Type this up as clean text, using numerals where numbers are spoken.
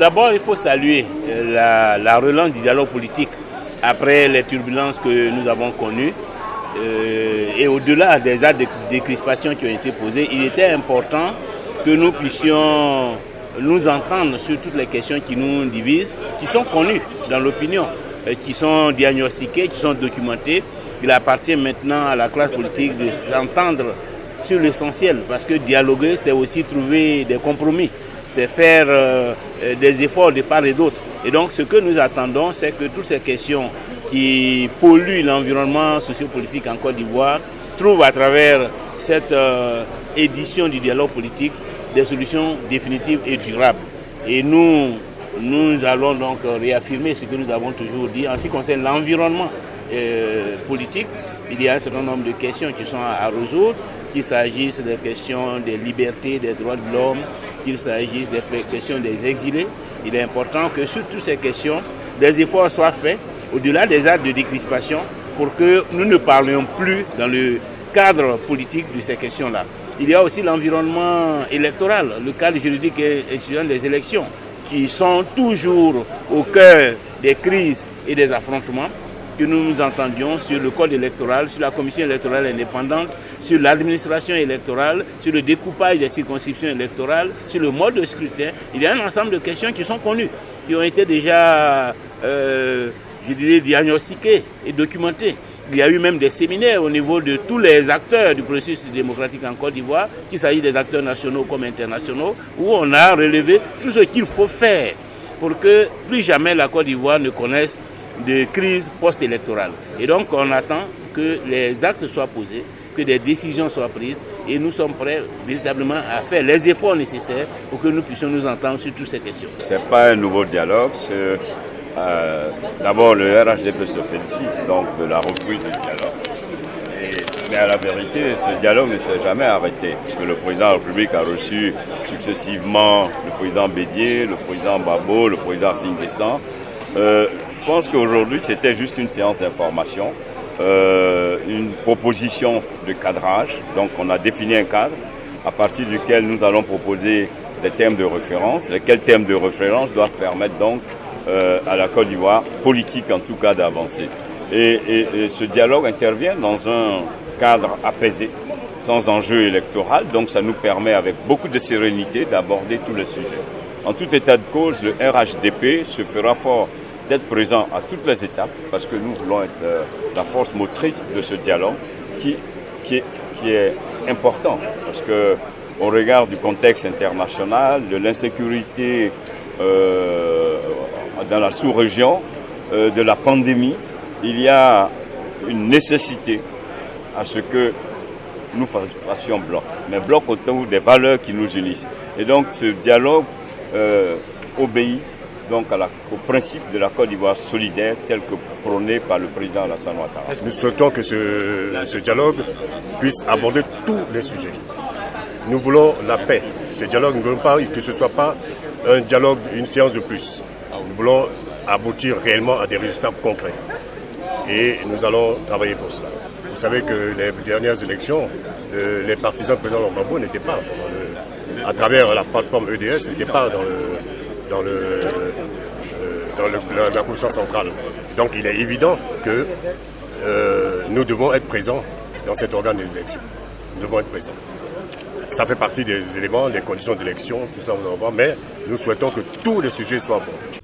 D'abord, il faut saluer la relance du dialogue politique après les turbulences que nous avons connues. Et au-delà des actes de décrispation qui ont été posés, il était important que nous puissions nous entendre sur toutes les questions qui nous divisent, qui sont connues dans l'opinion, qui sont diagnostiquées, qui sont documentées. Il appartient maintenant à la classe politique de s'entendre sur l'essentiel, parce que dialoguer, c'est aussi trouver des compromis, c'est faire des efforts de part et d'autre. Et donc ce que nous attendons, c'est que toutes ces questions qui polluent l'environnement sociopolitique en Côte d'Ivoire trouvent à travers cette édition du dialogue politique des solutions définitives et durables. Et nous allons donc réaffirmer ce que nous avons toujours dit en ce qui concerne l'environnement politique. Il y a un certain nombre de questions qui sont à résoudre, qu'il s'agisse des questions des libertés, des droits de l'homme, qu'il s'agisse des questions des exilés. Il est important que sur toutes ces questions, des efforts soient faits au-delà des actes de décrispation pour que nous ne parlions plus dans le cadre politique de ces questions-là. Il y a aussi l'environnement électoral, le cadre juridique et institutionnel des élections, qui sont toujours au cœur des crises et des affrontements, que nous nous entendions sur le code électoral, sur la commission électorale indépendante, sur l'administration électorale, sur le découpage des circonscriptions électorales, sur le mode de scrutin. Il y a un ensemble de questions qui sont connues, qui ont été déjà, diagnostiquées et documentées. Il y a eu même des séminaires au niveau de tous les acteurs du processus démocratique en Côte d'Ivoire, qu'il s'agisse des acteurs nationaux comme internationaux, où on a relevé tout ce qu'il faut faire pour que plus jamais la Côte d'Ivoire ne connaisse de crise post-électorale. Et donc on attend que les actes soient posés, que des décisions soient prises, et nous sommes prêts véritablement à faire les efforts nécessaires pour que nous puissions nous entendre sur toutes ces questions. C'est pas un nouveau dialogue, d'abord le RHDP se félicite donc de la reprise du dialogue. Mais à la vérité, ce dialogue ne s'est jamais arrêté, puisque le président de la République a reçu successivement le président Bédier, le président Babo, le président Finguessan. Je pense qu'aujourd'hui, c'était juste une séance d'information, une proposition de cadrage. Donc, on a défini un cadre à partir duquel nous allons proposer des thèmes de référence, lesquels thèmes de référence doivent permettre donc à la Côte d'Ivoire, politique en tout cas, d'avancer. Et ce dialogue intervient dans un cadre apaisé, sans enjeu électoral. Donc, ça nous permet, avec beaucoup de sérénité, d'aborder tous les sujets. En tout état de cause, le RHDP se fera fort d'être présent à toutes les étapes, parce que nous voulons être la force motrice de ce dialogue qui est important, parce que au regard du contexte international, de l'insécurité dans la sous-région, de la pandémie, il y a une nécessité à ce que nous fassions bloc, mais bloc autour des valeurs qui nous unissent. Et donc ce dialogue obéit donc au principe de la Côte d'Ivoire solidaire tel que prôné par le président Alassane Ouattara. Nous souhaitons que ce dialogue puisse aborder tous les sujets. Nous voulons la paix. Ce dialogue, nous ne voulons pas que ce ne soit pas un dialogue, une séance de plus. Nous voulons aboutir réellement à des résultats concrets. Et nous allons travailler pour cela. Vous savez que les dernières élections, les partisans du président Gbagbo n'étaient pas, à travers la plateforme EDS, n'étaient pas dans la commission centrale. Donc il est évident que nous devons être présents dans cet organe des élections. Nous devons être présents. Ça fait partie des éléments, des conditions d'élection, tout ça on en voit, mais nous souhaitons que tous les sujets soient abordés.